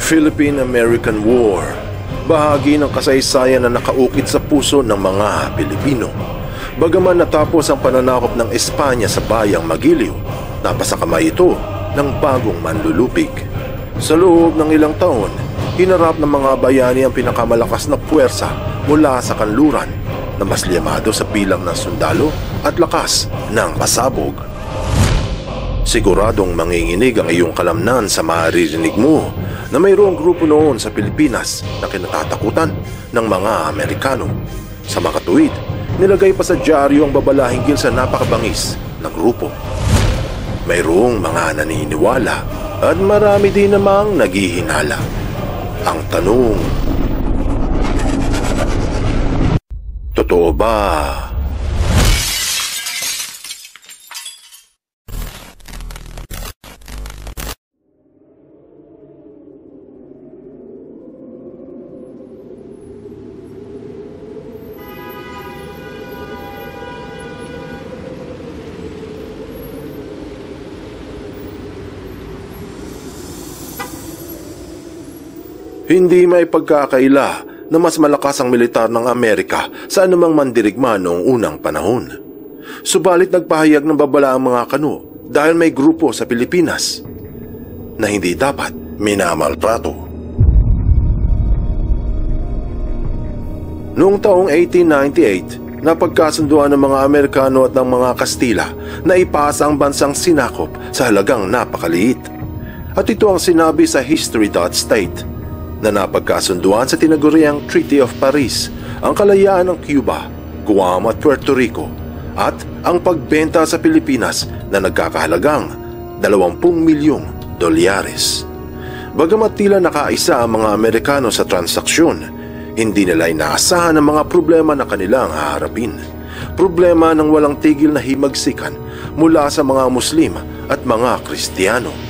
Philippine-American War, bahagi ng kasaysayan na nakaukit sa puso ng mga Pilipino. Bagaman natapos ang pananakop ng Espanya sa bayang Magiliw, napasakamay ito ng bagong manlulupig. Sa loob ng ilang taon, hinarap ng mga bayani ang pinakamalakas na puwersa mula sa kanluran na mas liyamado sa bilang ng sundalo at lakas ng pasabog. Siguradong manginginig ang iyong kalamnan sa maririnig mo na mayroong grupo noon sa Pilipinas na kinatatakutan ng mga Amerikano. Sa makatuwid, nilagay pa sa dyaryo ang babala hinggil sa napakabangis na grupo. Mayroong mga naniniwala at marami din namang naghihinala. Ang tanong, totoo ba? Hindi may pagkakaila na mas malakas ang militar ng Amerika sa anumang mandirigma noong unang panahon. Subalit nagpahayag ng babala ang mga kano dahil may grupo sa Pilipinas na hindi dapat minamaltrato. Noong taong 1898, napagkasunduan ng mga Amerikano at ng mga Kastila na ipasa ang bansang sinakop sa halagang napakaliit. At ito ang sinabi sa History.State na napagkasunduan sa tinaguriang Treaty of Paris ang kalayaan ng Cuba, Guam at Puerto Rico at ang pagbenta sa Pilipinas na nagkakahalagang 20 milyong dolyares. Bagamat tila nakaisa ang mga Amerikano sa transaksyon, hindi nila inaasahan ang mga problema na kanilang haharapin. Problema ng walang tigil na himagsikan mula sa mga Muslim at mga Kristiyano.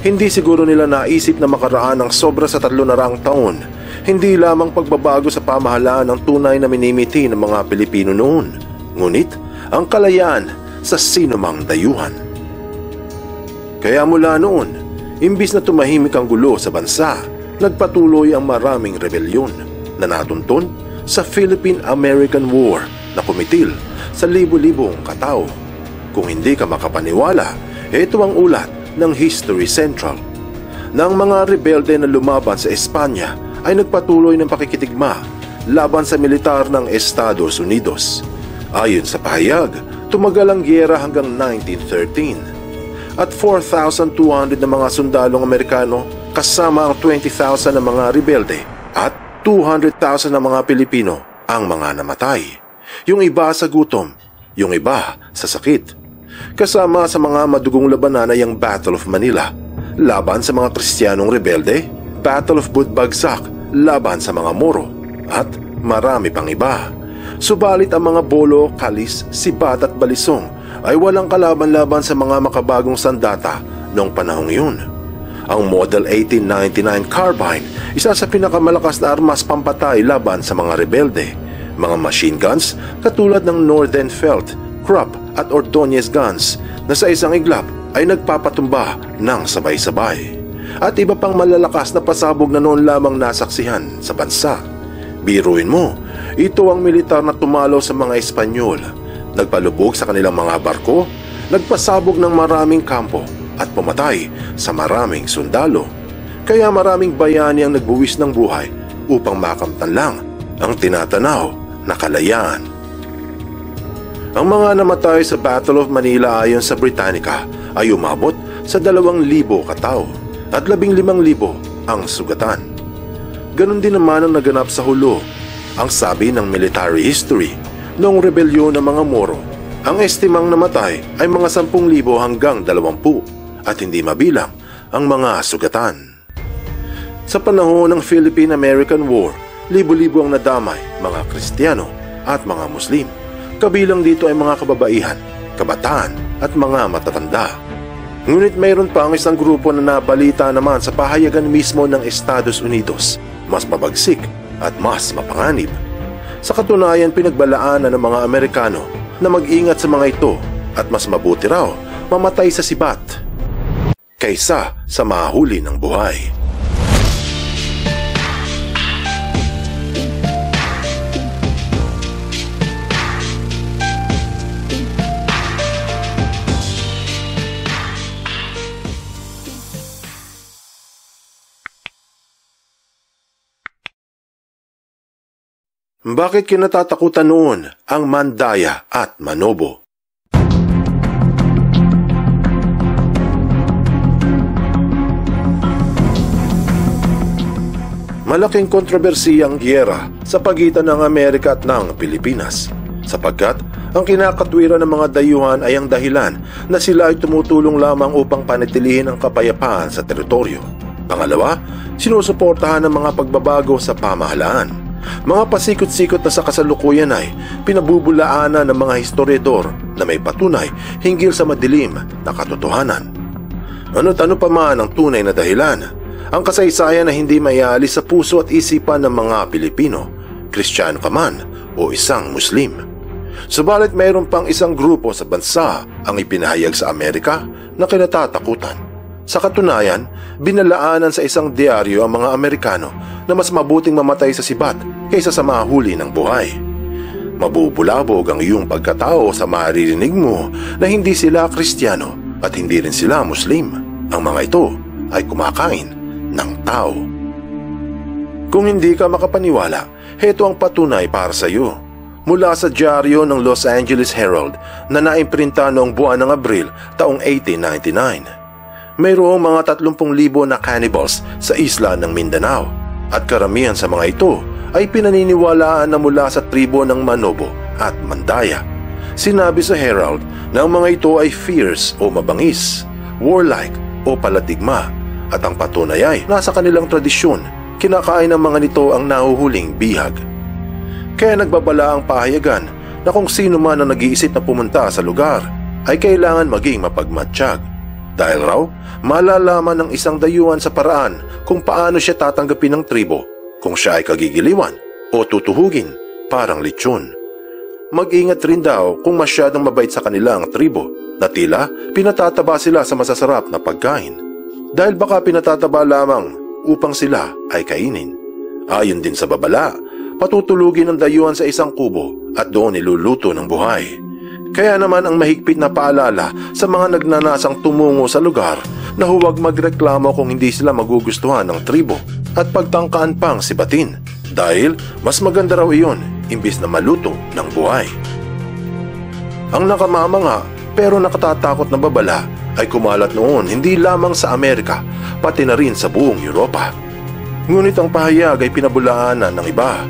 Hindi siguro nila naisip na makaraan ng sobra sa 300 taon, hindi lamang pagbabago sa pamahalaan ng tunay na minimiti ng mga Pilipino noon, ngunit ang kalayaan sa sinumang dayuhan. Kaya mula noon, imbis na tumahimik ang gulo sa bansa, nagpatuloy ang maraming rebelyon na natunton sa Philippine-American War na kumitil sa libo-libong katao. Kung hindi ka makapaniwala, ito ang ulat ng History Central. Nang mga rebelde na lumaban sa Espanya ay nagpatuloy ng pakikitigma laban sa militar ng Estados Unidos. Ayon sa pahayag, tumagal ang giyera hanggang 1913 at 4,200 na mga sundalong Amerikano kasama ang 20,000 na mga rebelde at 200,000 na mga Pilipino ang mga namatay. Yung iba sa gutom, yung iba sa sakit. Kasama sa mga madugong labanan ay ang Battle of Manila, laban sa mga Kristiyanong rebelde, Battle of Budbagsak, laban sa mga Moro, at marami pang iba. Subalit ang mga Bolo, Kalis, Sibat at Balisong ay walang kalaban-laban sa mga makabagong sandata noong panahong yun. Ang Model 1899 Carbine, isa sa pinakamalakas na armas pampatay laban sa mga rebelde. Mga machine guns katulad ng Nordenfeldt, Krupp at Ordonez guns na sa isang iglap ay nagpapatumba ng sabay-sabay. At iba pang malalakas na pasabog na noon lamang nasaksihan sa bansa. Biruin mo, ito ang militar na tumalo sa mga Espanyol, nagpalubog sa kanilang mga barko, nagpasabog ng maraming kampo at pumatay sa maraming sundalo. Kaya maraming bayani ang nagbuwis ng buhay upang makamtan lang ang tinatanaw na kalayaan. Ang mga namatay sa Battle of Manila ayon sa Britannica ay umabot sa 2,000 katao at 15,000 ang sugatan. Ganon din naman ang naganap sa Hulo. Ang sabi ng military history, noong rebelyon ng mga Moro, ang estimang namatay ay mga 10,000 hanggang 20 at hindi mabilang ang mga sugatan. Sa panahon ng Philippine-American War, libo-libo ang nadamay, mga Kristiyano at mga Muslim. Kabilang dito ay mga kababaihan, kabataan at mga matatanda. Ngunit mayroon pa ang isang grupo na nabalita naman sa pahayagan mismo ng Estados Unidos, mas mabagsik at mas mapanganib. Sa katunayan, pinagbalaanan ng mga Amerikano na mag-ingat sa mga ito at mas mabuti raw mamatay sa sibat kaysa sa mahuli ng buhay. Bakit kinatatakutan noon ang Mandaya at Manobo? Malaking kontrobersiyang giyera sa pagitan ng Amerika at ng Pilipinas, sapagkat ang kinakatwiran ng mga dayuhan ay ang dahilan na sila ay tumutulong lamang upang panatilihin ang kapayapaan sa teritoryo. Pangalawa, sinusuportahan ng mga pagbabago sa pamahalaan. Mga pasikot-sikot na sa kasalukuyan ay pinabubulaanan ng mga historiador na may patunay hinggil sa madilim na katotohanan. Ano't ano pa man ang tunay na dahilan, ang kasaysayan na hindi maialis sa puso at isipan ng mga Pilipino, Kristiyano ka man o isang Muslim. Subalit mayroon pang isang grupo sa bansa ang ipinahayag sa Amerika na kinatatakutan. Sa katunayan, binalaanan sa isang diaryo ang mga Amerikano na mas mabuting mamatay sa sibat kaysa sa mahuli ng buhay. Mabubulabog ang iyong pagkatao sa maririnig mo na hindi sila Kristiyano at hindi rin sila Muslim. Ang mga ito ay kumakain ng tao. Kung hindi ka makapaniwala, heto ang patunay para sa iyo. Mula sa dyaryo ng Los Angeles Herald na naimprinta noong buwan ng Abril taong 1899. Mayroong mga 30,000 na cannibals sa isla ng Mindanao at karamihan sa mga ito ay pinaniniwalaan na mula sa tribo ng Manobo at Mandaya. Sinabi sa Herald na ang mga ito ay fierce o mabangis, warlike o palatigma at ang patunay ay nasa kanilang tradisyon, kinakain ng mga nito ang nahuhuling bihag. Kaya nagbabala ang pahayagan na kung sino man ang nag-iisip na pumunta sa lugar ay kailangan maging mapagmatsyag. Dahil raw, malalaman ng isang dayuhan sa paraan kung paano siya tatanggapin ng tribo, kung siya ay kagigiliwan o tutuhugin parang lechon. Mag-ingat rin daw kung masyadong mabait sa kanilang tribo na tila pinatataba sila sa masasarap na pagkain. Dahil baka pinatataba lamang upang sila ay kainin. Ayon din sa babala, patutulugin ng dayuhan sa isang kubo at doon iluluto ng buhay. Kaya naman ang mahigpit na paalala sa mga nagnanasang tumungo sa lugar na huwag magreklamo kung hindi sila magugustuhan ng tribo at pagtangkaan pang sibatin dahil mas maganda raw iyon imbis na maluto ng buhay. Ang nakamamanga pero nakatatakot na babala ay kumalat noon hindi lamang sa Amerika pati na rin sa buong Europa. Ngunit ang pahayag ay pinabulaanan ng iba.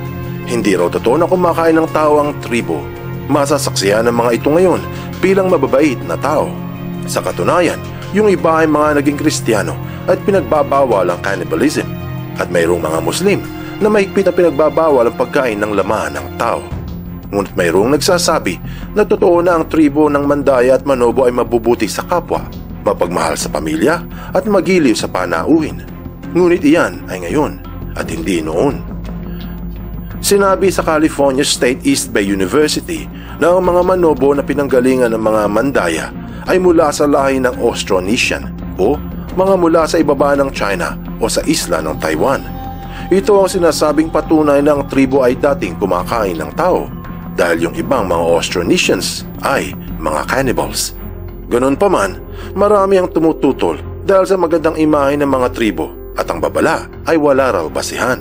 Hindi raw totoo na kumakain ng tao ang tribo. Masasaksihan ng mga ito ngayon bilang mababait na tao. Sa katunayan, yung iba ay mga naging Kristiyano at pinagbabawal ang cannibalism at mayroong mga Muslim na mahigpit na pinagbabawal ang pagkain ng laman ng tao. Ngunit mayroong nagsasabi na totoo na ang tribo ng Mandaya at Manobo ay mabubuti sa kapwa, mapagmahal sa pamilya at magiliw sa panauhin. Ngunit iyan ay ngayon at hindi noon. Sinabi sa California State East Bay University na ang mga Manobo na pinanggalingan ng mga Mandaya ay mula sa lahi ng Austronesian o mga mula sa ibaba ng China o sa isla ng Taiwan. Ito ang sinasabing patunay na ang tribo ay dating kumakain ng tao dahil yung ibang mga Austronesians ay mga cannibals. Ganun pa man, marami ang tumututol dahil sa magandang imahe ng mga tribo at ang babala ay wala raw basihan.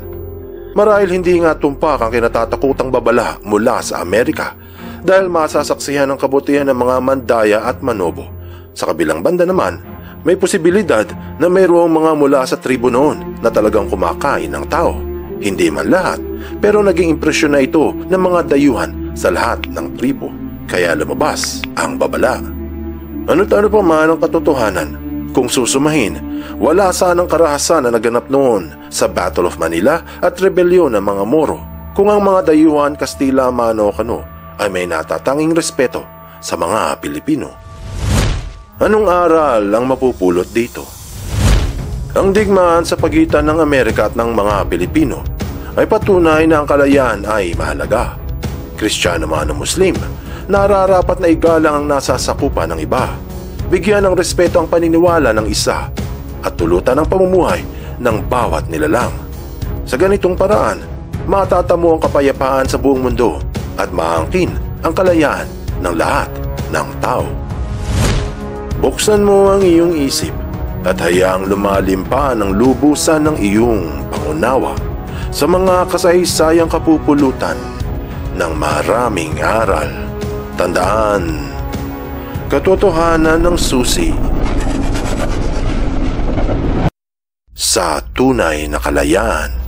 Marahil hindi nga tumpak ang kinatatakutang babala mula sa Amerika dahil masasaksihan ang kabutihan ng mga Mandaya at Manobo. Sa kabilang banda naman, may posibilidad na mayroong mga mula sa tribo noon na talagang kumakain ng tao. Hindi man lahat, pero naging impresyon na ito ng mga dayuhan sa lahat ng tribo. Kaya lumabas ang babala. Ano't ano pa man ang katotohanan, kung susumahin, wala sanang karahasan na naganap noon sa Battle of Manila at rebelyon ng mga Moro kung ang mga dayuhan Kastila, Mano o Kano ay may natatanging respeto sa mga Pilipino. Anong aral ang mapupulot dito? Ang digmaan sa pagitan ng Amerika at ng mga Pilipino ay patunay na ang kalayaan ay mahalaga. Kristiyano man o Muslim, nararapat na igalang ang nasasakupan ng iba. Bigyan ng respeto ang paniniwala ng isa at tulutan ang pamumuhay ng bawat nilalang. Sa ganitong paraan, matatamo ang kapayapaan sa buong mundo at maangkin ang kalayaan ng lahat ng tao. Buksan mo ang iyong isip at hayaang lumalim pa ng lubusan ng iyong pangunawa sa mga kasaysayang kapupulutan ng maraming aral. Tandaan, katotohanan ng susi sa tunay na kalayaan.